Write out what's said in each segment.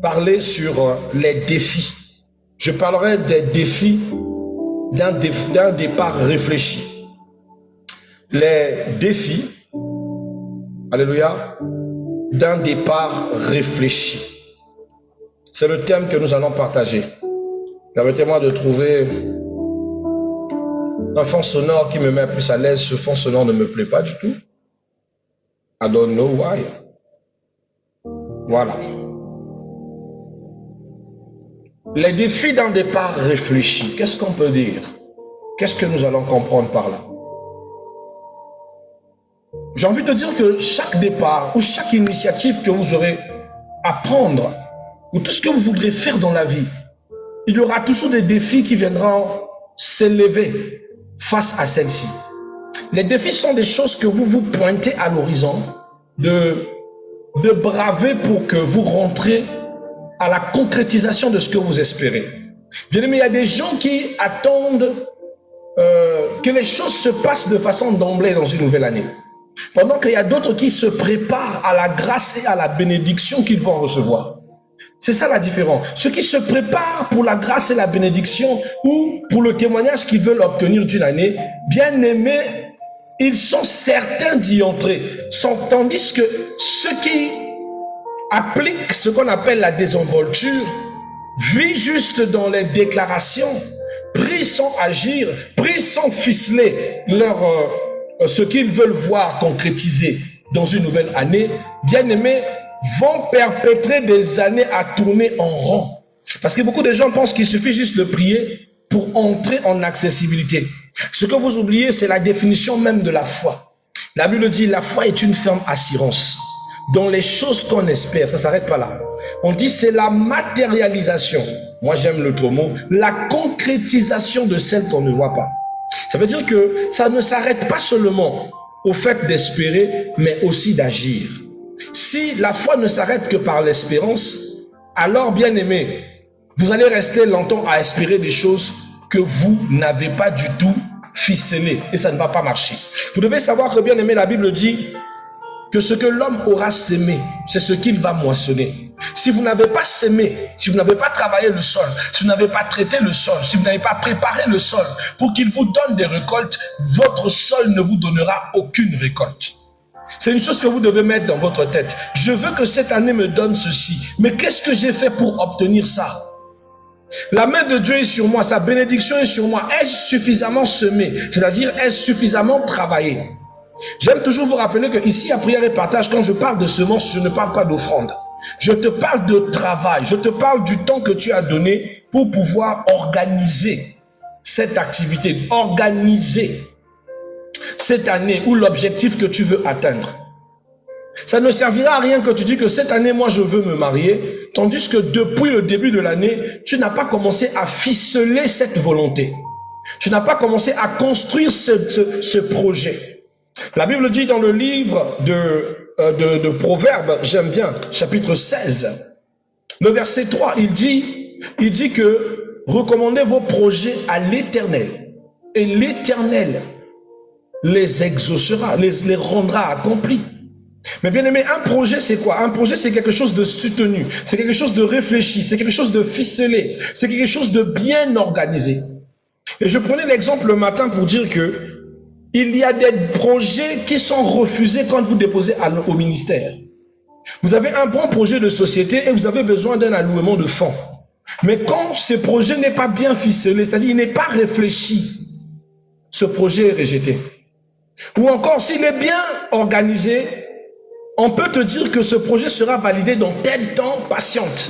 parler sur les défis. Je parlerai des défis d'un départ réfléchi. Les défis, alléluia, d'un départ réfléchi. C'est le thème que nous allons partager. Permettez-moi de trouver un fond sonore qui me met plus à l'aise. Ce fond sonore ne me plaît pas du tout. I don't know why. Voilà. Les défis d'un départ réfléchi. Qu'est-ce qu'on peut dire? Qu'est-ce que nous allons comprendre par là? J'ai envie de dire que chaque départ ou chaque initiative que vous aurez à prendre ou tout ce que vous voudrez faire dans la vie, il y aura toujours des défis qui viendront s'élever face à celle-ci. Les défis sont des choses que vous vous pointez à l'horizon de braver pour que vous rentrez à la concrétisation de ce que vous espérez. Bien aimé, il y a des gens qui attendent que les choses se passent de façon d'emblée dans une nouvelle année. Pendant qu'il y a d'autres qui se préparent à la grâce et à la bénédiction qu'ils vont recevoir. C'est ça la différence. Ceux qui se préparent pour la grâce et la bénédiction ou pour le témoignage qu'ils veulent obtenir d'une année, bien aimés, ils sont certains d'y entrer. Tandis que ceux qui appliquent ce qu'on appelle la désinvolture, vivent juste dans les déclarations, prient sans agir, prient sans ficeler ce qu'ils veulent voir concrétisé dans une nouvelle année, bien aimés, vont perpétrer des années à tourner en rond. Parce que beaucoup de gens pensent qu'il suffit juste de prier pour entrer en accessibilité. Ce que vous oubliez, c'est la définition même de la foi. La Bible dit, la foi est une ferme assurance dans les choses qu'on espère. Ça ne s'arrête pas là. On dit c'est la matérialisation. Moi j'aime l'autre mot, la concrétisation de celle qu'on ne voit pas. Ça veut dire que ça ne s'arrête pas seulement au fait d'espérer, mais aussi d'agir. Si la foi ne s'arrête que par l'espérance, alors bien aimé, vous allez rester longtemps à espérer des choses que vous n'avez pas du tout ficelées et ça ne va pas marcher. Vous devez savoir que bien aimé, la Bible dit que ce que l'homme aura sémé, c'est ce qu'il va moissonner. Si vous n'avez pas sémé, si vous n'avez pas travaillé le sol, si vous n'avez pas traité le sol, si vous n'avez pas préparé le sol pour qu'il vous donne des récoltes, votre sol ne vous donnera aucune récolte. C'est une chose que vous devez mettre dans votre tête. Je veux que cette année me donne ceci. Mais qu'est-ce que j'ai fait pour obtenir ça? La main de Dieu est sur moi, sa bénédiction est sur moi. Ai-je suffisamment semé? C'est-à-dire, ai-je suffisamment travaillé? J'aime toujours vous rappeler que ici à Prière et Partage, quand je parle de semences, je ne parle pas d'offrande. Je te parle de travail. Je te parle du temps que tu as donné pour pouvoir organiser cette activité, organiser cette année ou l'objectif que tu veux atteindre. Ça ne servira à rien que tu dis que cette année, moi, je veux me marier, tandis que depuis le début de l'année, tu n'as pas commencé à ficeler cette volonté. Tu n'as pas commencé à construire ce projet. La Bible dit dans le livre de Proverbes, j'aime bien, chapitre 16, le verset 3, il dit que recommandez vos projets à l'Éternel et l'Éternel les exaucera, les rendra accomplis. Mais bien aimé, un projet c'est quoi? Un projet c'est quelque chose de soutenu, c'est quelque chose de réfléchi, c'est quelque chose de ficelé, c'est quelque chose de bien organisé. Et je prenais l'exemple le matin pour dire que il y a des projets qui sont refusés quand vous déposez au ministère. Vous avez un bon projet de société et vous avez besoin d'un allouement de fonds. Mais quand ce projet n'est pas bien ficelé, c'est-à-dire il n'est pas réfléchi, ce projet est rejeté. Ou encore, s'il est bien organisé, on peut te dire que ce projet sera validé dans tel temps, patiente.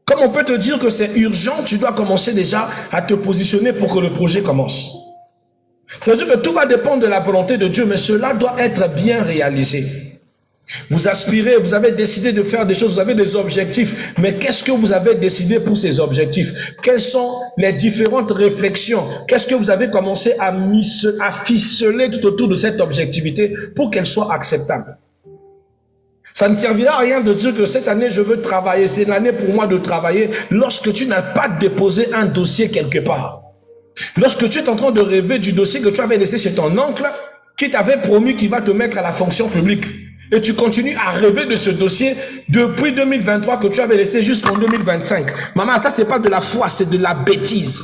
Comme on peut te dire que c'est urgent, tu dois commencer déjà à te positionner pour que le projet commence. C'est-à-dire que tout va dépendre de la volonté de Dieu, mais cela doit être bien réalisé. Vous aspirez, vous avez décidé de faire des choses, vous avez des objectifs, mais qu'est-ce que vous avez décidé pour ces objectifs? Quelles sont les différentes réflexions? Qu'est-ce que vous avez commencé à ficeler tout autour de cette objectivité pour qu'elle soit acceptable? Ça ne servira à rien de dire que cette année je veux travailler, c'est l'année pour moi de travailler lorsque tu n'as pas déposé un dossier quelque part. Lorsque tu es en train de rêver du dossier que tu avais laissé chez ton oncle, qui t'avait promis qu'il va te mettre à la fonction publique. Et tu continues à rêver de ce dossier depuis 2023 que tu avais laissé jusqu'en 2025. Maman, ça c'est pas de la foi, c'est de la bêtise.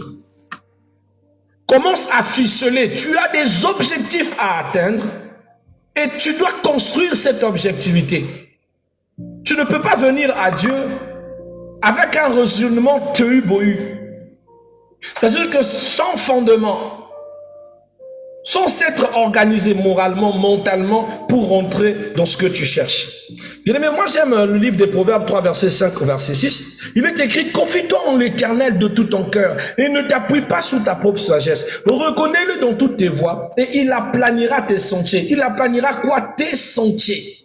Commence à ficeler. Tu as des objectifs à atteindre et tu dois construire cette objectivité. Tu ne peux pas venir à Dieu avec un raisonnement tehu-bohu. C'est-à-dire que sans fondement, sans s'être organisé moralement, mentalement, pour rentrer dans ce que tu cherches. Bien aimé, moi j'aime le livre des Proverbes 3, verset 5 au verset 6. Il est écrit, confie-toi en l'Éternel de tout ton cœur et ne t'appuie pas sur ta propre sagesse. Reconnais-le dans toutes tes voies et il aplanira tes sentiers. Il aplanira quoi? Tes sentiers.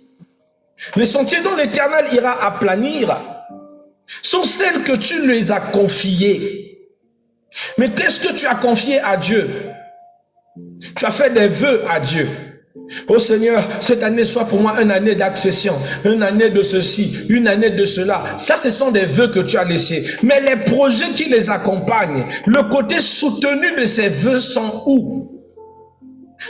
Les sentiers dont l'Éternel ira aplanir sont celles que tu les as confiées. Mais qu'est-ce que tu as confié à Dieu? Tu as fait des vœux à Dieu. Oh Seigneur, cette année soit pour moi une année d'accession, une année de ceci, une année de cela. Ça, ce sont des vœux que tu as laissés. Mais les projets qui les accompagnent, le côté soutenu de ces vœux sont où?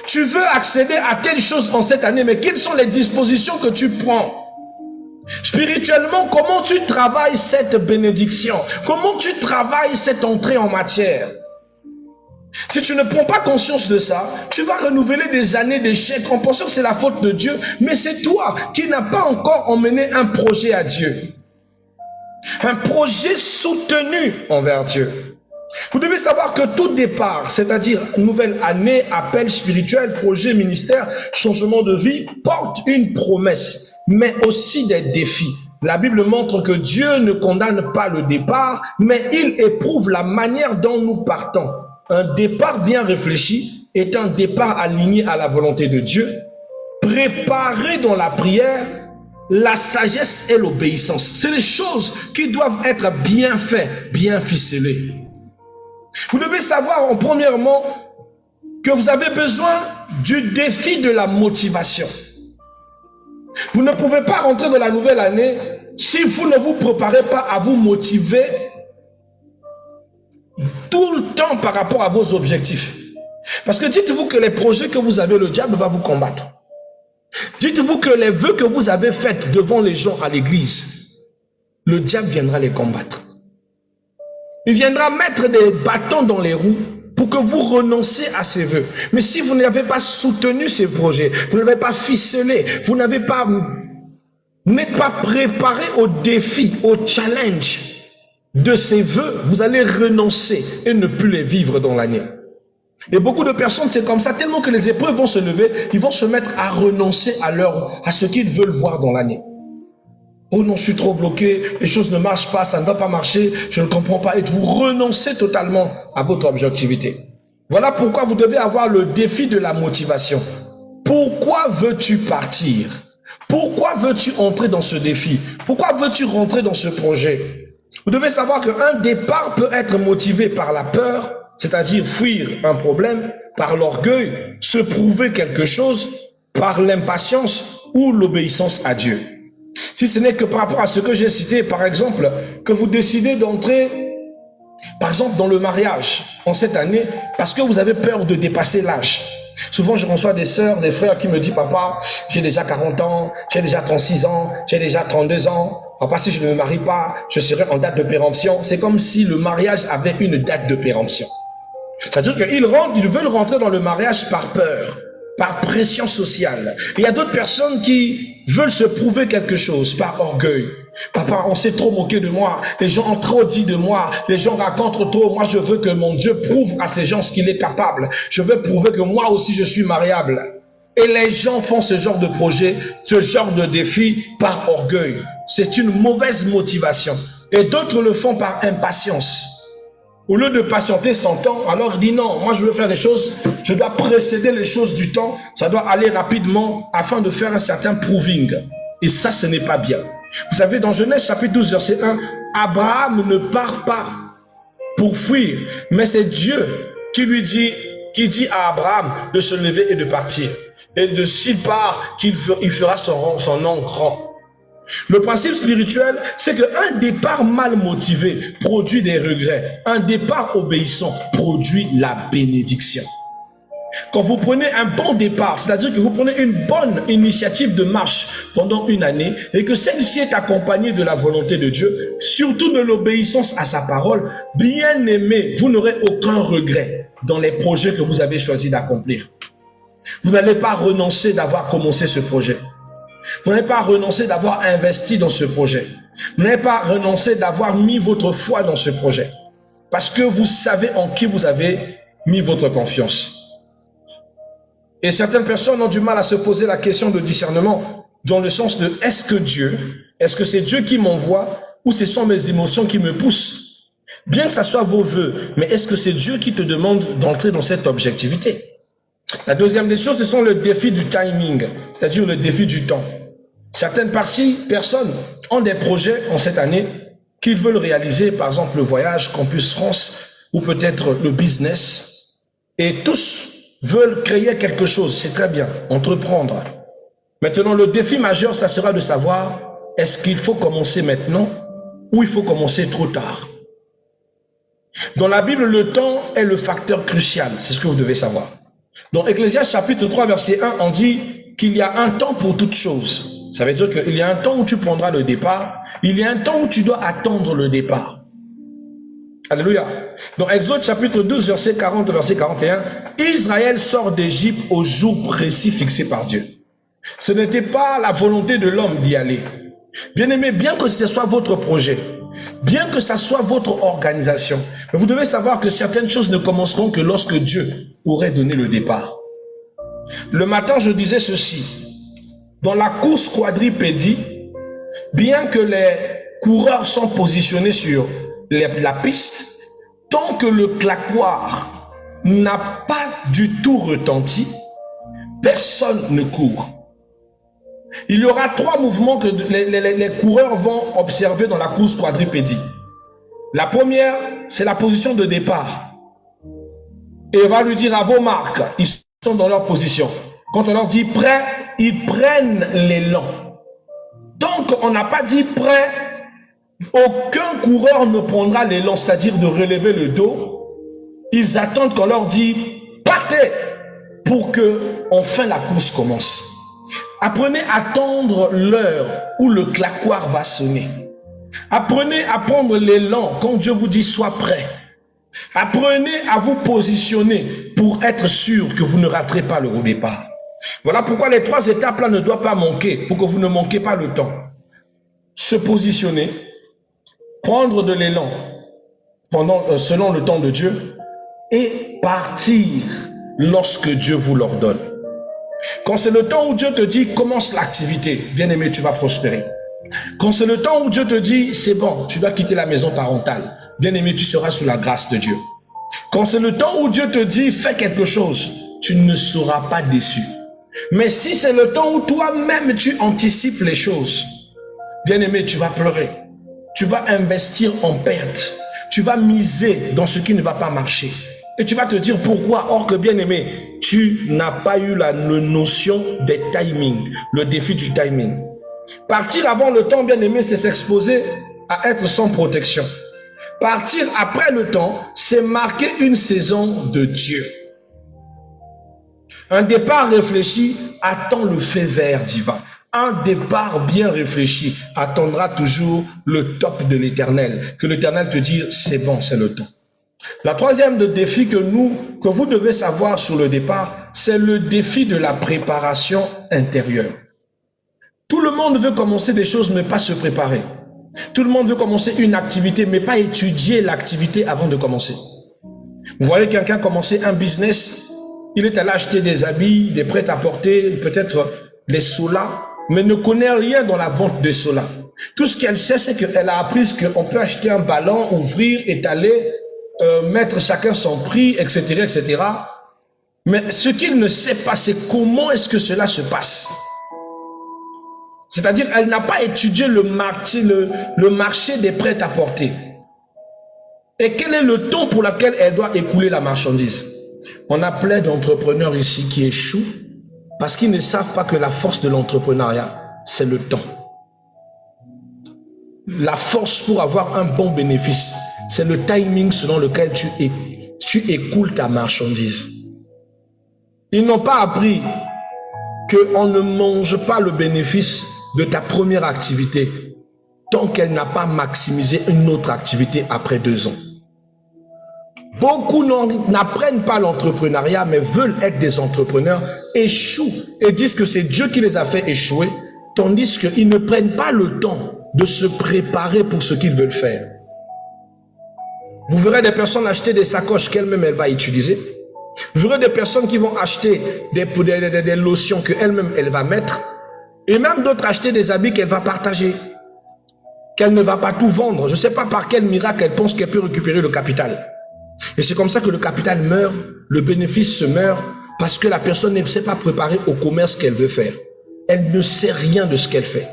Tu veux accéder à telle chose en cette année, mais quelles sont les dispositions que tu prends? Spirituellement, comment tu travailles cette bénédiction? Comment tu travailles cette entrée en matière? Si tu ne prends pas conscience de ça, tu vas renouveler des années d'échecs en pensant que c'est la faute de Dieu, mais c'est toi qui n'as pas encore emmené un projet à Dieu. Un projet soutenu envers Dieu. Vous devez savoir que tout départ, c'est-à-dire nouvelle année, appel spirituel, projet, ministère, changement de vie, porte une promesse, mais aussi des défis. La Bible montre que Dieu ne condamne pas le départ, mais il éprouve la manière dont nous partons. Un départ bien réfléchi est un départ aligné à la volonté de Dieu, préparé dans la prière, la sagesse et l'obéissance. C'est les choses qui doivent être bien faites, bien ficelées. Vous devez savoir, premièrement, que vous avez besoin du défi de la motivation. Vous ne pouvez pas rentrer dans la nouvelle année si vous ne vous préparez pas à vous motiver tout le temps par rapport à vos objectifs. Parce que dites-vous que les projets que vous avez, le diable va vous combattre. Dites-vous que les vœux que vous avez faits devant les gens à l'église, le diable viendra les combattre. Il viendra mettre des bâtons dans les roues pour que vous renonciez à ces vœux. Mais si vous n'avez pas soutenu ces projets, vous n'avez pas ficelé, vous n'êtes pas préparé au défi, au challenge de ces vœux, vous allez renoncer et ne plus les vivre dans l'année. Et beaucoup de personnes, c'est comme ça, tellement que les épreuves vont se lever, ils vont se mettre à renoncer à ce qu'ils veulent voir dans l'année. Oh non, je suis trop bloqué, les choses ne marchent pas, ça ne va pas marcher, je ne comprends pas. Et vous renoncez totalement à votre objectivité. Voilà pourquoi vous devez avoir le défi de la motivation. Pourquoi veux-tu partir? Pourquoi veux-tu entrer dans ce défi? Pourquoi veux-tu rentrer dans ce projet? Vous devez savoir qu'un départ peut être motivé par la peur, c'est-à-dire fuir un problème, par l'orgueil, se prouver quelque chose, par l'impatience ou l'obéissance à Dieu. Si ce n'est que par rapport à ce que j'ai cité, par exemple, que vous décidez d'entrer, par exemple, dans le mariage en cette année, parce que vous avez peur de dépasser l'âge. Souvent, je reçois des sœurs, des frères qui me disent, papa, j'ai déjà 40 ans, j'ai déjà 36 ans, j'ai déjà 32 ans. Papa, si je ne me marie pas, je serai en date de péremption. C'est comme si le mariage avait une date de péremption. C'est-à-dire qu'ils veulent rentrer dans le mariage par peur, par pression sociale. Il y a d'autres personnes qui veulent se prouver quelque chose par orgueil. Papa, on s'est trop moqué de moi, les gens ont trop dit de moi, les gens racontent trop, moi je veux que mon Dieu prouve à ces gens ce qu'il est capable. Je veux prouver que moi aussi je suis mariable. Et les gens font ce genre de projet, ce genre de défi par orgueil. C'est une mauvaise motivation. Et d'autres le font par impatience. Au lieu de patienter son temps, alors il dit non, moi je veux faire les choses, je dois précéder les choses du temps, ça doit aller rapidement afin de faire un certain proving. Et ça, ce n'est pas bien. Vous savez, dans Genèse chapitre 12, verset 1, Abraham ne part pas pour fuir, mais c'est Dieu qui dit à Abraham de se lever et de partir. Et de s'il part, il fera son nom grand. Le principe spirituel, c'est qu'un départ mal motivé produit des regrets. Un départ obéissant produit la bénédiction. quand vous prenez un bon départ, c'est-à-dire que vous prenez une bonne initiative de marche pendant une année et que celle-ci est accompagnée de la volonté de Dieu, surtout de l'obéissance à sa parole, bien aimé, vous n'aurez aucun regret dans les projets que vous avez choisi d'accomplir. Vous n'allez pas renoncer d'avoir commencé ce projet. Vous n'allez pas renoncer d'avoir investi dans ce projet. Vous n'allez pas renoncer d'avoir mis votre foi dans ce projet. Parce que vous savez en qui vous avez mis votre confiance. Et certaines personnes ont du mal à se poser la question de discernement, dans le sens de est-ce que c'est Dieu qui m'envoie ou ce sont mes émotions qui me poussent? Bien que ce soit vos vœux, mais est-ce que c'est Dieu qui te demande d'entrer dans cette objectivité? La deuxième des choses, ce sont le défi du timing, c'est-à-dire le défi du temps. Certaines personnes ont des projets en cette année qu'ils veulent réaliser, par exemple le voyage Campus France ou peut-être le business, et tous veulent créer quelque chose, c'est très bien, entreprendre. Maintenant, le défi majeur, ça sera de savoir, est-ce qu'il faut commencer maintenant ou il faut commencer trop tard? Dans la Bible, le temps est le facteur crucial, c'est ce que vous devez savoir. Dans Ecclésiaste chapitre 3, verset 1, on dit qu'il y a un temps pour toute chose. Ça veut dire qu'il y a un temps où tu prendras le départ, il y a un temps où tu dois attendre le départ. Alléluia. Dans Exode chapitre 12, verset 40, verset 41, Israël sort d'Égypte au jour précis fixé par Dieu. Ce n'était pas la volonté de l'homme d'y aller. Bien aimé, bien que ce soit votre projet, bien que ce soit votre organisation, mais vous devez savoir que certaines choses ne commenceront que lorsque Dieu aurait donné le départ. Le matin, je disais ceci. Dans la course quadripédie, bien que les coureurs sont positionnés sur la piste, tant que le claquoir n'a pas du tout retenti, personne ne court. Il y aura trois mouvements que les coureurs vont observer dans la course quadripédie. La première, c'est la position de départ. Et on va lui dire à vos marques, ils sont dans leur position. Quand on leur dit prêt, ils prennent l'élan. Tant qu'on n'a pas dit prêt, aucun coureur ne prendra l'élan, c'est-à-dire de relever le dos. Ils attendent qu'on leur dise partez pour que enfin la course commence. Apprenez à attendre l'heure où le claquoir va sonner. Apprenez à prendre l'élan quand Dieu vous dit sois prêt. Apprenez à vous positionner pour être sûr que vous ne raterez pas le départ. Voilà pourquoi les trois étapes là ne doivent pas manquer, pour que vous ne manquez pas le temps. Se positionner, prendre de l'élan selon le temps de Dieu et partir lorsque Dieu vous l'ordonne. Quand c'est le temps où Dieu te dit commence l'activité, bien aimé, tu vas prospérer. Quand c'est le temps où Dieu te dit c'est bon, tu dois quitter la maison parentale, bien aimé, tu seras sous la grâce de Dieu. Quand c'est le temps où Dieu te dit fais quelque chose, tu ne seras pas déçu. Mais si c'est le temps où toi-même tu anticipes les choses, bien aimé, tu vas pleurer. Tu vas investir en perte. Tu vas miser dans ce qui ne va pas marcher. Et tu vas te dire pourquoi, or que bien aimé, tu n'as pas eu la notion des timings, le défi du timing. Partir avant le temps, bien aimé, c'est s'exposer à être sans protection. Partir après le temps, c'est marquer une saison de Dieu. Un départ réfléchi attend le fait vert divin. Un départ bien réfléchi attendra toujours le top de l'Éternel. Que l'Éternel te dise, c'est bon, c'est le temps. La troisième défi que vous devez savoir sur le départ, c'est le défi de la préparation intérieure. Tout le monde veut commencer des choses, mais pas se préparer. Tout le monde veut commencer une activité, mais pas étudier l'activité avant de commencer. Vous voyez quelqu'un commencer un business, il est allé acheter des habits, des prêt-à-porter, peut-être des solas, mais ne connaît rien dans la vente des solas. Tout ce qu'elle sait, c'est qu'elle a appris qu'on peut acheter un ballon, ouvrir, étaler, mettre chacun son prix, etc., etc. Mais ce qu'il ne sait pas, c'est comment est-ce que cela se passe. C'est-à-dire, elle n'a pas étudié le marché des prêt-à-porter. Et quel est le temps pour lequel elle doit écouler la marchandise? On a plein d'entrepreneurs ici qui échouent parce qu'ils ne savent pas que la force de l'entrepreneuriat, c'est le temps. La force pour avoir un bon bénéfice, c'est le timing selon lequel tu écoules ta marchandise. Ils n'ont pas appris qu'on ne mange pas le bénéfice de ta première activité tant qu'elle n'a pas maximisé une autre activité après 2 ans. Beaucoup n'apprennent pas l'entrepreneuriat, mais veulent être des entrepreneurs, échouent et disent que c'est Dieu qui les a fait échouer, tandis qu'ils ne prennent pas le temps de se préparer pour ce qu'ils veulent faire. Vous verrez des personnes acheter des sacoches qu'elles-mêmes elle va utiliser. Vous verrez des personnes qui vont acheter des lotions qu'elle-même elle va mettre. Et même d'autres acheter des habits qu'elle va partager. Qu'elle ne va pas tout vendre. Je ne sais pas par quel miracle elle pense qu'elle peut récupérer le capital. Et c'est comme ça que le capital meurt, le bénéfice se meurt, parce que la personne ne s'est pas préparée au commerce qu'elle veut faire. Elle ne sait rien de ce qu'elle fait.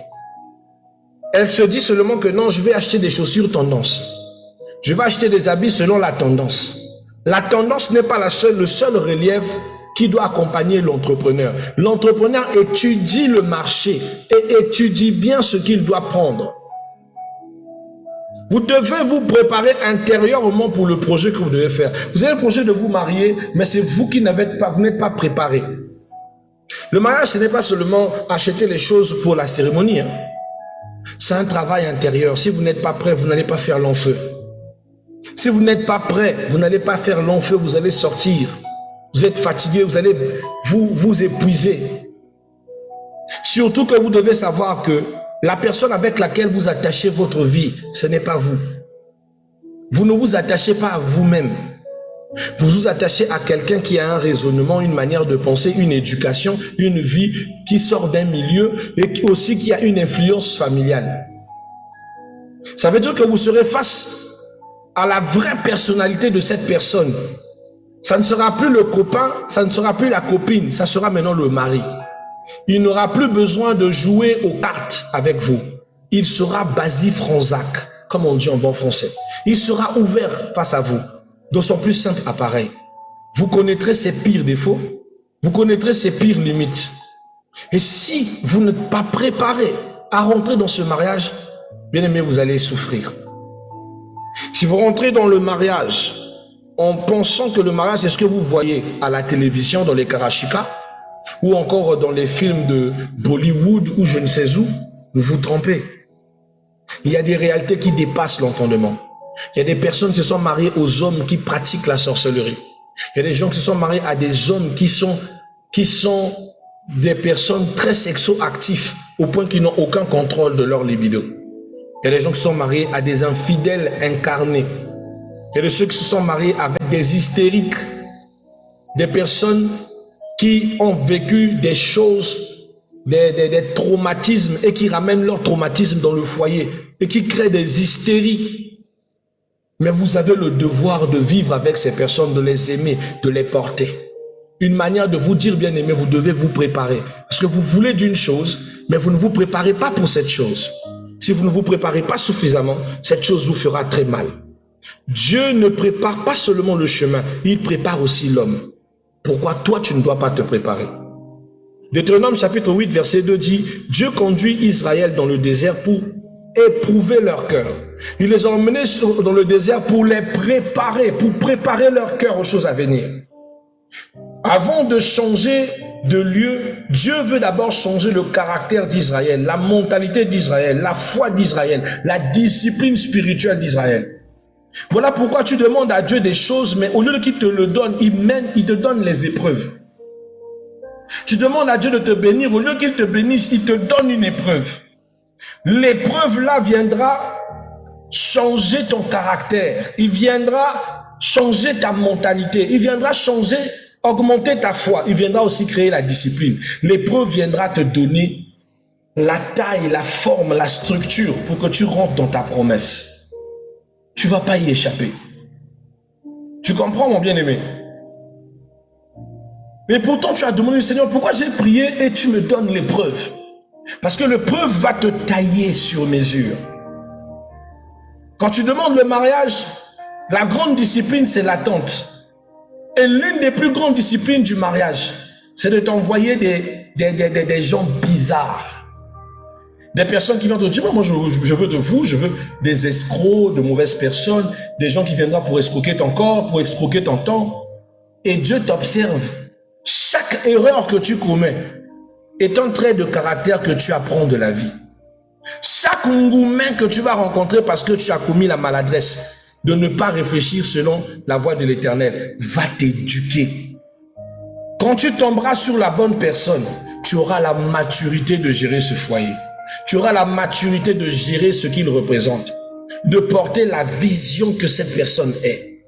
Elle se dit seulement que non, je vais acheter des chaussures tendance. Je vais acheter des habits selon la tendance. La tendance n'est pas le seul relief qui doit accompagner l'entrepreneur. L'entrepreneur étudie le marché et étudie bien ce qu'il doit prendre. Vous devez vous préparer intérieurement pour le projet que vous devez faire. Vous avez le projet de vous marier, mais c'est vous qui n'êtes pas préparé. Le mariage, ce n'est pas seulement acheter les choses pour la cérémonie. C'est un travail intérieur. Si vous n'êtes pas prêt, vous n'allez pas faire long feu. Si vous n'êtes pas prêt, vous n'allez pas faire long feu, vous allez sortir. Vous êtes fatigué, vous allez vous épuiser. Surtout que vous devez savoir que la personne avec laquelle vous attachez votre vie, ce n'est pas vous. Vous ne vous attachez pas à vous-même. Vous vous attachez à quelqu'un qui a un raisonnement, une manière de penser, une éducation, une vie qui sort d'un milieu et aussi qui a une influence familiale. Ça veut dire que vous serez face à la vraie personnalité de cette personne. Ça ne sera plus le copain, ça ne sera plus la copine, ça sera maintenant le mari. Il n'aura plus besoin de jouer aux cartes avec vous. Il sera Basile Franzac, comme on dit en bon français. Il sera ouvert face à vous, dans son plus simple appareil. Vous connaîtrez ses pires défauts, vous connaîtrez ses pires limites. Et si vous n'êtes pas préparé à rentrer dans ce mariage, bien aimé, vous allez souffrir. Si vous rentrez dans le mariage en pensant que le mariage, c'est ce que vous voyez à la télévision, dans les Karachika, ou encore dans les films de Bollywood ou je ne sais où, vous vous trompez. Il y a des réalités qui dépassent l'entendement. Il y a des personnes qui se sont mariées aux hommes qui pratiquent la sorcellerie. Il y a des gens qui se sont mariés à des hommes qui sont des personnes très sexo-actifs au point qu'ils n'ont aucun contrôle de leur libido. Il y a des gens qui se sont mariés à des infidèles incarnés. Il y a de ceux qui se sont mariés avec des hystériques, des personnes qui ont vécu des choses, des traumatismes et qui ramènent leurs traumatismes dans le foyer et qui créent des hystéries. Mais vous avez le devoir de vivre avec ces personnes, de les aimer, de les porter. Une manière de vous dire, bien aimé, vous devez vous préparer. Parce que vous voulez d'une chose, mais vous ne vous préparez pas pour cette chose. Si vous ne vous préparez pas suffisamment, cette chose vous fera très mal. Dieu ne prépare pas seulement le chemin, il prépare aussi l'homme. Pourquoi toi tu ne dois pas te préparer? Deutéronome chapitre 8 verset 2 dit, Dieu conduit Israël dans le désert pour éprouver leur cœur. Il les a emmenés dans le désert pour les préparer, pour préparer leur cœur aux choses à venir. Avant de changer de lieu, Dieu veut d'abord changer le caractère d'Israël, la mentalité d'Israël, la foi d'Israël, la discipline spirituelle d'Israël. Voilà pourquoi tu demandes à Dieu des choses, mais au lieu qu'il te le donne, il te donne les épreuves. Tu demandes à Dieu de te bénir, au lieu qu'il te bénisse, il te donne une épreuve. L'épreuve là viendra changer ton caractère, il viendra changer ta mentalité, il viendra changer, augmenter ta foi, il viendra aussi créer la discipline. L'épreuve viendra te donner la taille, la forme, la structure pour que tu rentres dans ta promesse. Tu ne vas pas y échapper. Tu comprends, mon bien-aimé? Mais pourtant, tu as demandé, Seigneur, pourquoi j'ai prié et tu me donnes l'épreuve? Parce que l'épreuve va te tailler sur mesure. Quand tu demandes le mariage, la grande discipline, c'est l'attente. Et l'une des plus grandes disciplines du mariage, c'est de t'envoyer des gens bizarres. Des personnes qui vont te dire, moi je veux de vous, je veux des escrocs, de mauvaises personnes, des gens qui viendront pour escroquer ton corps, pour escroquer ton temps. Et Dieu t'observe. Chaque erreur que tu commets est un trait de caractère que tu apprends de la vie. Chaque ngoumen que tu vas rencontrer parce que tu as commis la maladresse de ne pas réfléchir selon la voie de l'Éternel va t'éduquer. Quand tu tomberas sur la bonne personne, tu auras la maturité de gérer ce foyer. Tu auras la maturité de gérer ce qu'il représente, de porter la vision que cette personne est.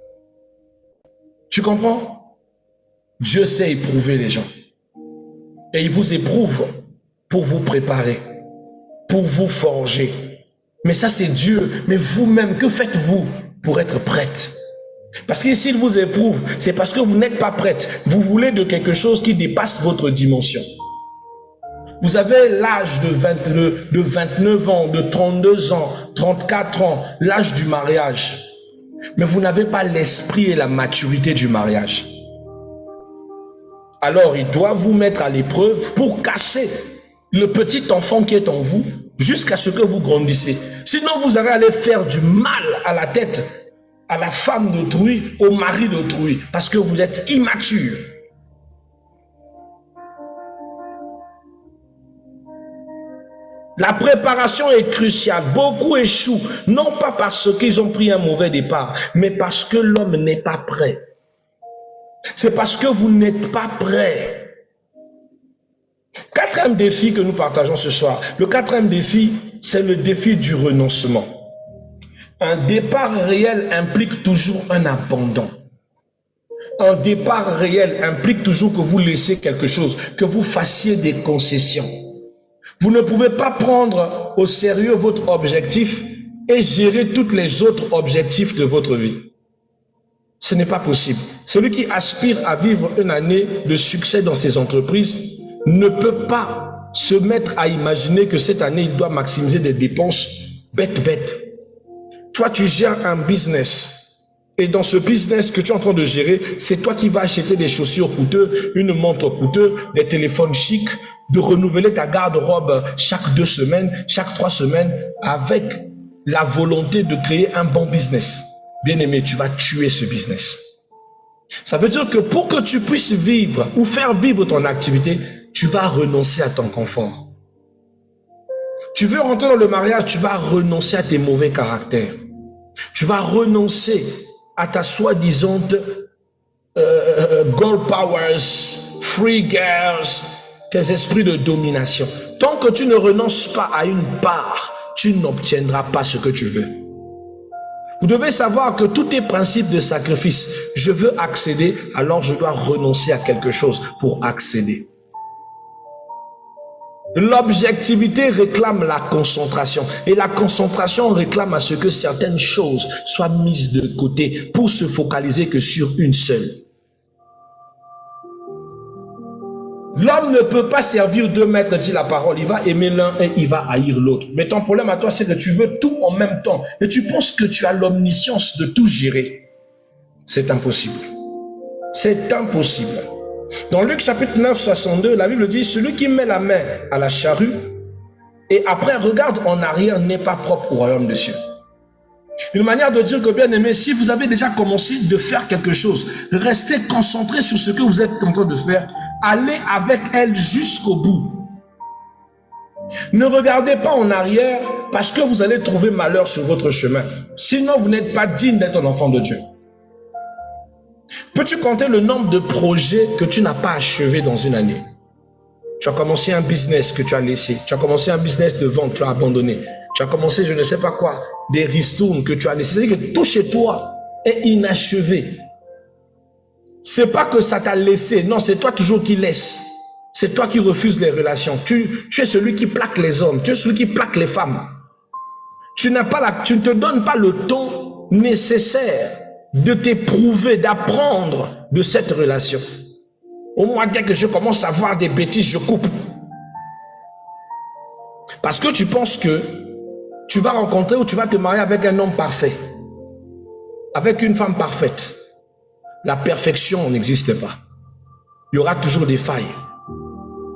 Tu comprends? Dieu sait éprouver les gens. Et il vous éprouve pour vous préparer, pour vous forger. Mais ça, c'est Dieu. Mais vous-même, que faites-vous pour être prête? Parce que s'il vous éprouve, c'est parce que vous n'êtes pas prête. Vous voulez de quelque chose qui dépasse votre dimension. Vous avez l'âge de 29 ans, de 32 ans, 34 ans, l'âge du mariage. Mais vous n'avez pas l'esprit et la maturité du mariage. Alors, il doit vous mettre à l'épreuve pour casser le petit enfant qui est en vous jusqu'à ce que vous grandissez. Sinon, vous allez aller faire du mal à la tête, à la femme d'autrui, au mari d'autrui, parce que vous êtes immature. La préparation est cruciale. Beaucoup échouent, non pas parce qu'ils ont pris un mauvais départ, mais parce que l'homme n'est pas prêt. C'est parce que vous n'êtes pas prêt. Quatrième défi que nous partageons ce soir. Le quatrième défi, c'est le défi du renoncement. Un départ réel implique toujours un abandon. Un départ réel implique toujours que vous laissez quelque chose, que vous fassiez des concessions. Vous ne pouvez pas prendre au sérieux votre objectif et gérer tous les autres objectifs de votre vie. Ce n'est pas possible. Celui qui aspire à vivre une année de succès dans ses entreprises ne peut pas se mettre à imaginer que cette année, il doit maximiser des dépenses bêtes. Toi, tu gères un business. Et dans ce business que tu es en train de gérer, c'est toi qui vas acheter des chaussures coûteuses, une montre coûteuse, des téléphones chics, de renouveler ta garde-robe chaque 2 semaines, chaque 3 semaines, avec la volonté de créer un bon business. Bien-aimé, tu vas tuer ce business. Ça veut dire que pour que tu puisses vivre ou faire vivre ton activité, tu vas renoncer à ton confort. Tu veux rentrer dans le mariage, tu vas renoncer à tes mauvais caractères. Tu vas renoncer à ta soi-disant girl powers, free girls, tes esprits de domination. Tant que tu ne renonces pas à une part, tu n'obtiendras pas ce que tu veux. Vous devez savoir que tous tes principes de sacrifice, je veux accéder, alors je dois renoncer à quelque chose pour accéder. L'objectivité réclame la concentration et la concentration réclame à ce que certaines choses soient mises de côté pour se focaliser que sur une seule. L'homme ne peut pas servir 2 maîtres, dit la parole. Il va aimer l'un et il va haïr l'autre. Mais ton problème à toi, c'est que tu veux tout en même temps. Et tu penses que tu as l'omniscience de tout gérer. C'est impossible. C'est impossible. Dans Luc chapitre 9, 62, la Bible dit, celui qui met la main à la charrue et après regarde en arrière n'est pas propre au royaume des cieux. Une manière de dire que, bien aimé, si vous avez déjà commencé de faire quelque chose, restez concentré sur ce que vous êtes en train de faire. Allez avec elle jusqu'au bout. Ne regardez pas en arrière parce que vous allez trouver malheur sur votre chemin. Sinon, vous n'êtes pas digne d'être un enfant de Dieu. Peux-tu compter le nombre de projets que tu n'as pas achevés dans une année? Tu as commencé un business que tu as laissé. Tu as commencé un business de vente, tu as abandonné. Tu as commencé je ne sais pas quoi, des ristournes que tu as laissé. C'est-à-dire que tout chez toi est inachevé. C'est pas que ça t'a laissé, non, c'est toi toujours qui laisse. C'est toi qui refuses les relations. Tu es celui qui plaque les hommes, tu es celui qui plaque les femmes. Tu ne te donnes pas le temps nécessaire de t'éprouver, d'apprendre de cette relation. Au moins, dès que je commence à voir des bêtises, je coupe. Parce que tu penses que tu vas rencontrer ou tu vas te marier avec un homme parfait, avec une femme parfaite. La perfection n'existe pas. Il y aura toujours des failles.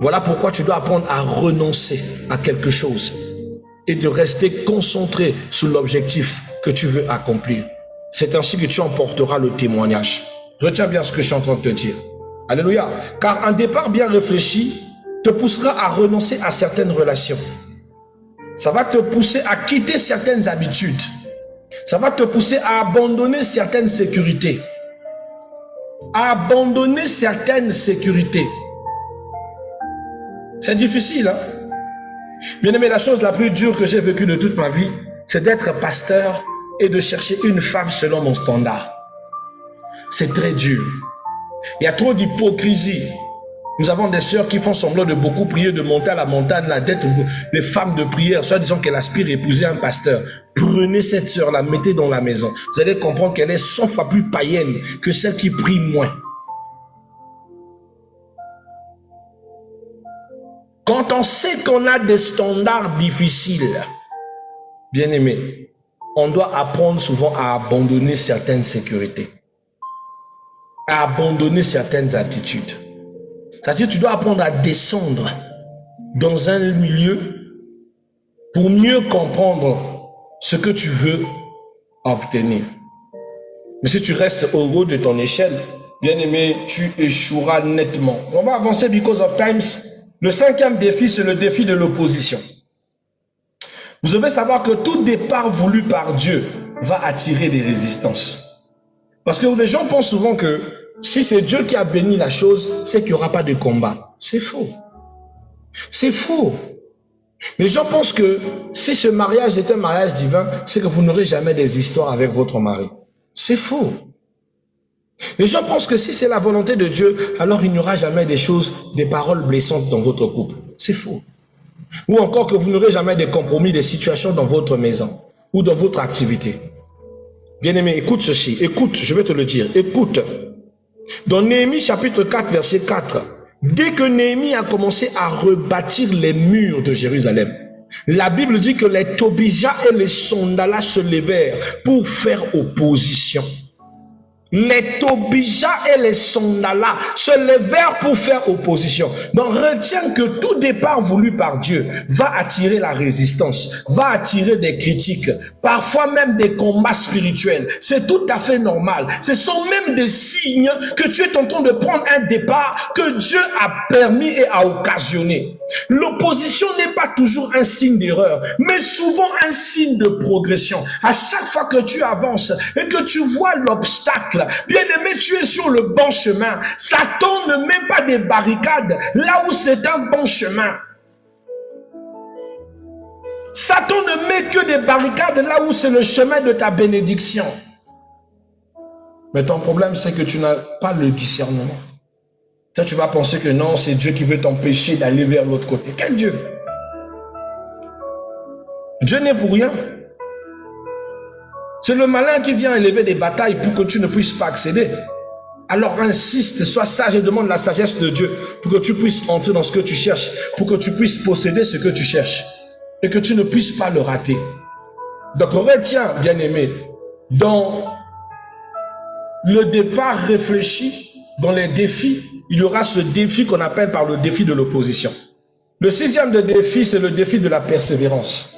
Voilà pourquoi tu dois apprendre à renoncer à quelque chose et de rester concentré sur l'objectif que tu veux accomplir. C'est ainsi que tu emporteras le témoignage. Retiens bien ce que je suis en train de te dire. Alléluia. Car un départ bien réfléchi te poussera à renoncer à certaines relations. Ça va te pousser à quitter certaines habitudes. Ça va te pousser à abandonner certaines sécurités. À abandonner certaines sécurités. C'est difficile, hein? Bien aimé, la chose la plus dure que j'ai vécue de toute ma vie, c'est d'être pasteur et de chercher une femme selon mon standard. C'est très dur. Il y a trop d'hypocrisie. Nous avons des sœurs qui font semblant de beaucoup prier, de monter à la montagne, d'être des femmes de prière, soit disant qu'elle aspire à épouser un pasteur. Prenez cette sœur-là, mettez dans la maison. Vous allez comprendre qu'elle est 100 fois plus païenne que celle qui prie moins. Quand on sait qu'on a des standards difficiles, bien aimé, on doit apprendre souvent à abandonner certaines sécurités, à abandonner certaines attitudes. C'est-à-dire, tu dois apprendre à descendre dans un milieu pour mieux comprendre ce que tu veux obtenir. Mais si tu restes au haut de ton échelle, bien aimé, tu échoueras nettement. On va avancer because of times. Le cinquième défi, c'est le défi de l'opposition. Vous devez savoir que tout départ voulu par Dieu va attirer des résistances. Parce que les gens pensent souvent que si c'est Dieu qui a béni la chose, c'est qu'il n'y aura pas de combat. C'est faux. C'est faux. Les gens pensent que si ce mariage est un mariage divin, c'est que vous n'aurez jamais des histoires avec votre mari. C'est faux. Les gens pensent que si c'est la volonté de Dieu, alors il n'y aura jamais des choses, des paroles blessantes dans votre couple. C'est faux. Ou encore que vous n'aurez jamais des compromis, des situations dans votre maison ou dans votre activité. Bien-aimé, écoute ceci. Écoute, je vais te le dire. Écoute. Dans Néhémie chapitre 4, verset 4, dès que Néhémie a commencé à rebâtir les murs de Jérusalem, la Bible dit que les Tobija et les Sanballat se levèrent pour faire opposition. Les Tobija et les Sanballat se levèrent pour faire opposition. Donc retiens que tout départ voulu par Dieu va attirer la résistance, va attirer des critiques, parfois même des combats spirituels. C'est tout à fait normal. Ce sont même des signes que tu es en train de prendre un départ que Dieu a permis et a occasionné. L'opposition n'est pas toujours un signe d'erreur, mais souvent un signe de progression. À chaque fois que tu avances et que tu vois l'obstacle, bien-aimé, tu es sur le bon chemin. Satan ne met pas des barricades là où c'est un bon chemin. Satan ne met que des barricades là où c'est le chemin de ta bénédiction. Mais ton problème, c'est que tu n'as pas le discernement. Ça, tu vas penser que non, c'est Dieu qui veut t'empêcher d'aller vers l'autre côté. Quel Dieu? Dieu n'est pour rien. C'est le malin qui vient élever des batailles pour que tu ne puisses pas accéder. Alors insiste, sois sage et demande la sagesse de Dieu pour que tu puisses entrer dans ce que tu cherches, pour que tu puisses posséder ce que tu cherches et que tu ne puisses pas le rater. Donc retiens, bien-aimé, dans le départ réfléchi, dans les défis, il y aura ce défi qu'on appelle par le défi de l'opposition. Le sixième défi, c'est le défi de la persévérance.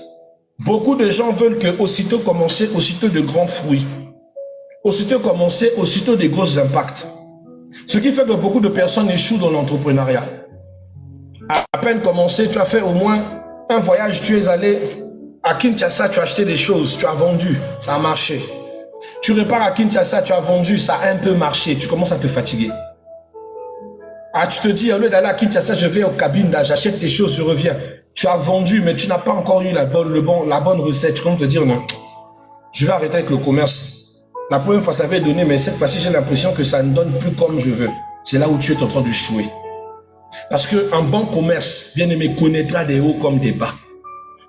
Beaucoup de gens veulent que aussitôt commencer, aussitôt de grands fruits. Aussitôt commencer, aussitôt des gros impacts. Ce qui fait que beaucoup de personnes échouent dans l'entrepreneuriat. À peine commencé, tu as fait au moins un voyage, tu es allé à Kinshasa, tu as acheté des choses, tu as vendu, ça a marché. Tu repars à Kinshasa, tu as vendu, ça a un peu marché, tu commences à te fatiguer. Ah, tu te dis, au lieu d'aller à Kinshasa, je vais au Cabinda, j'achète des choses, je reviens. Tu as vendu, mais tu n'as pas encore eu la bonne recette. Tu commences à te dire, non, je vais arrêter avec le commerce. La première fois, ça avait donné, mais cette fois-ci, j'ai l'impression que ça ne donne plus comme je veux. C'est là où tu es en train de jouer. Parce qu'un bon commerce, bien aimé, connaîtra des hauts comme des bas.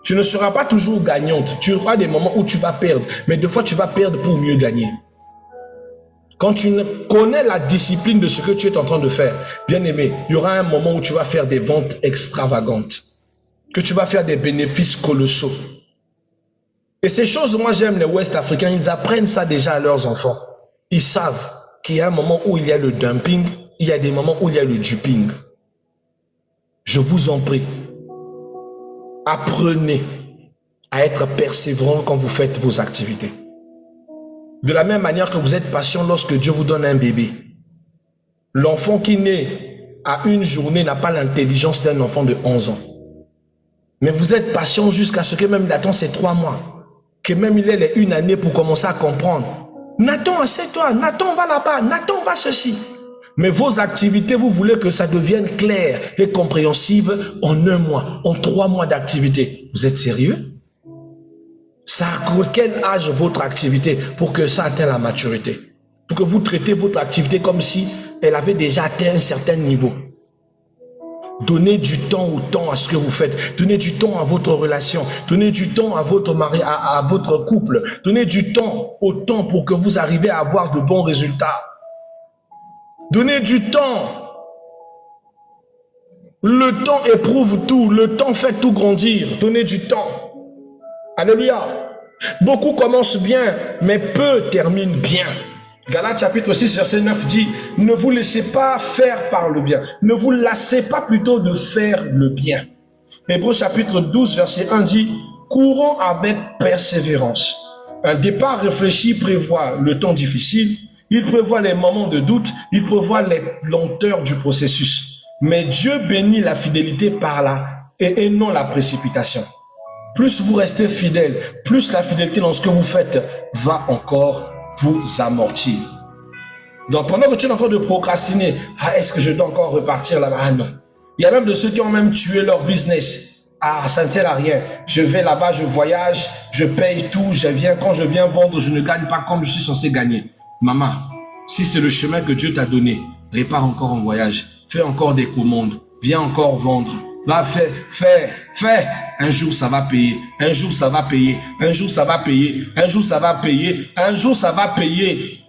Tu ne seras pas toujours gagnante. Tu auras des moments où tu vas perdre, mais des fois, tu vas perdre pour mieux gagner. Quand tu connais la discipline de ce que tu es en train de faire, bien aimé, il y aura un moment où tu vas faire des ventes extravagantes, que tu vas faire des bénéfices colossaux. Et ces choses, moi j'aime les Ouest Africains, ils apprennent ça déjà à leurs enfants. Ils savent qu'il y a un moment où il y a le dumping, il y a des moments où il y a le duping. Je vous en prie, apprenez à être persévérant quand vous faites vos activités. De la même manière que vous êtes patient lorsque Dieu vous donne un bébé. L'enfant qui naît à une journée n'a pas l'intelligence d'un enfant de 11 ans. Mais vous êtes patient jusqu'à ce que même il attend ces 3 mois. Que même il ait les 1 année pour commencer à comprendre. Nathan, assieds-toi. Nathan, va là-bas. Nathan, va ceci. Mais vos activités, vous voulez que ça devienne clair et compréhensible en 1 mois, en 3 mois d'activité. Vous êtes sérieux? Ça a quel âge votre activité pour que ça atteigne la maturité? Pour que vous traitez votre activité comme si elle avait déjà atteint un certain niveau. Donnez du temps au temps à ce que vous faites. Donnez du temps à votre relation. Donnez du temps à votre mari, à votre couple. Donnez du temps au temps pour que vous arriviez à avoir de bons résultats. Donnez du temps. Le temps éprouve tout. Le temps fait tout grandir. Donnez du temps. Alléluia. Beaucoup commencent bien, mais peu terminent bien. Galates chapitre 6, verset 9 dit, ne vous laissez pas faire par le bien. Ne vous lassez pas plutôt de faire le bien. Hébreux chapitre 12, verset 1 dit, courons avec persévérance. Un départ réfléchi prévoit le temps difficile, il prévoit les moments de doute, il prévoit les lenteurs du processus. Mais Dieu bénit la fidélité par là et non la précipitation. Plus vous restez fidèle, plus la fidélité dans ce que vous faites va encore vous amortir. Donc pendant que tu es en train de procrastiner, est-ce que je dois encore repartir là-bas? Ah non. Il y a même de ceux qui ont même tué leur business. Ah, ça ne sert à rien. Je vais là-bas, je voyage, je paye tout, je viens. Quand je viens vendre, je ne gagne pas comme je suis censé gagner. Maman, si c'est le chemin que Dieu t'a donné, répare encore en voyage, fais encore des commandes, viens encore vendre. Va, fais. Un jour ça va payer, un jour ça va payer, un jour ça va payer, un jour ça va payer, un jour ça va payer.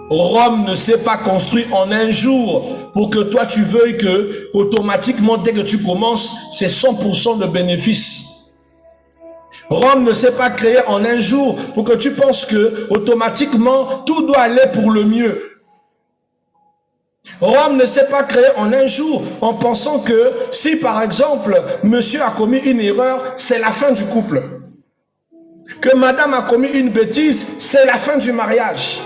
Rome ne s'est pas construit en un jour pour que toi tu veuilles que automatiquement dès que tu commences, c'est 100% de bénéfice. Rome ne s'est pas créé en un jour pour que tu penses que automatiquement tout doit aller pour le mieux. Rome ne s'est pas créé en un jour en pensant que si par exemple monsieur a commis une erreur, c'est la fin du couple. Que madame a commis une bêtise, c'est la fin du mariage.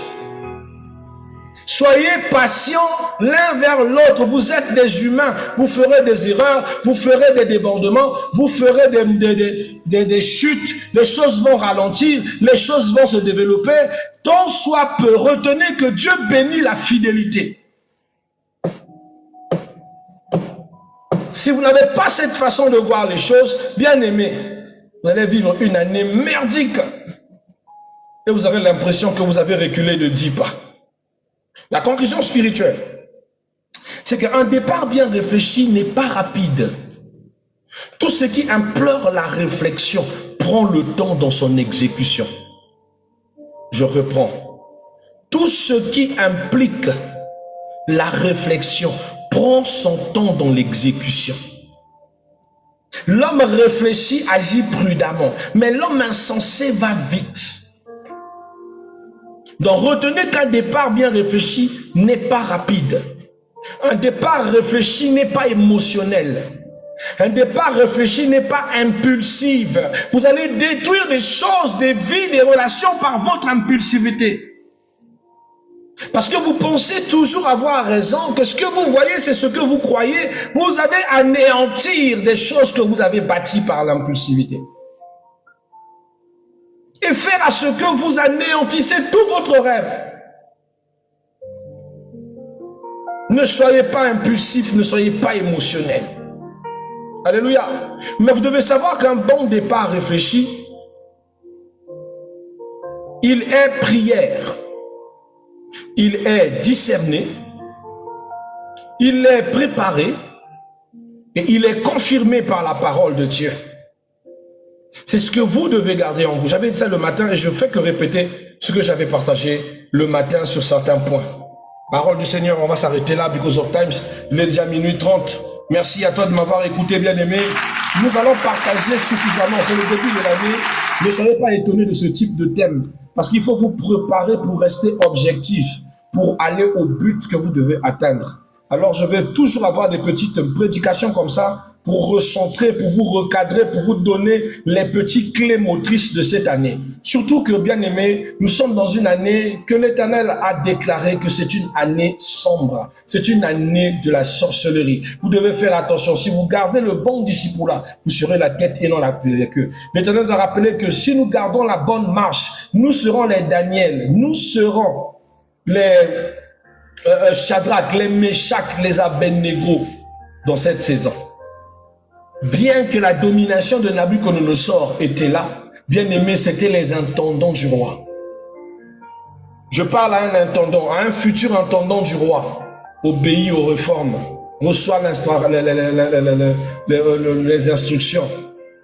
Soyez patients l'un vers l'autre. Vous êtes des humains. Vous ferez des erreurs, vous ferez des débordements, vous ferez des chutes. Les choses vont ralentir, les choses vont se développer. Tant soit peu, retenez que Dieu bénit la fidélité. Si vous n'avez pas cette façon de voir les choses, bien aimé, vous allez vivre une année merdique. Et vous aurez l'impression que vous avez reculé de 10 pas. La conclusion spirituelle, c'est qu'un départ bien réfléchi n'est pas rapide. Tout ce qui implore la réflexion prend le temps dans son exécution. Je reprends. Tout ce qui implique la réflexion prend son temps dans l'exécution. L'homme réfléchi agit prudemment, mais l'homme insensé va vite. Donc retenez qu'un départ bien réfléchi n'est pas rapide. Un départ réfléchi n'est pas émotionnel. Un départ réfléchi n'est pas impulsif. Vous allez détruire des choses, des vies, des relations par votre impulsivité. Parce que vous pensez toujours avoir raison, que ce que vous voyez, c'est ce que vous croyez. Vous allez anéantir des choses que vous avez bâties par l'impulsivité. Et faire à ce que vous anéantissez tout votre rêve. Ne soyez pas impulsif, ne soyez pas émotionnel. Alléluia. Mais vous devez savoir qu'un bon départ réfléchi, il est prière. Il est discerné, il est préparé et il est confirmé par la parole de Dieu. C'est ce que vous devez garder en vous. J'avais dit ça le matin et je ne fais que répéter ce que j'avais partagé le matin sur certains points. Parole du Seigneur, on va s'arrêter là, because of times. Il est déjà minuit 30. Merci à toi de m'avoir écouté, bien-aimé. Nous allons partager suffisamment. C'est le début de l'année. Ne soyez pas étonnés de ce type de thème. Parce qu'il faut vous préparer pour rester objectif, pour aller au but que vous devez atteindre. Alors je vais toujours avoir des petites prédications comme ça pour recentrer, pour vous recadrer, pour vous donner les petites clés motrices de cette année. Surtout que, bien aimé, nous sommes dans une année que l'Éternel a déclaré que c'est une année sombre. C'est une année de la sorcellerie. Vous devez faire attention. Si vous gardez le bon disciple-là, vous serez la tête et non la queue. L'Éternel nous a rappelé que si nous gardons la bonne marche, nous serons les Daniel, nous serons les Shadrach, les Meshach, les Abednego dans cette saison. Bien que la domination de Nabuchodonosor était là, bien aimé, c'était les intendants du roi. Je parle à un intendant, à un futur intendant du roi. Obéis aux réformes, reçois les instructions,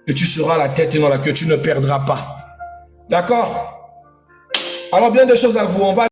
et tu seras la tête et non la queue, tu ne perdras pas. D'accord? Alors, bien des choses à vous. On va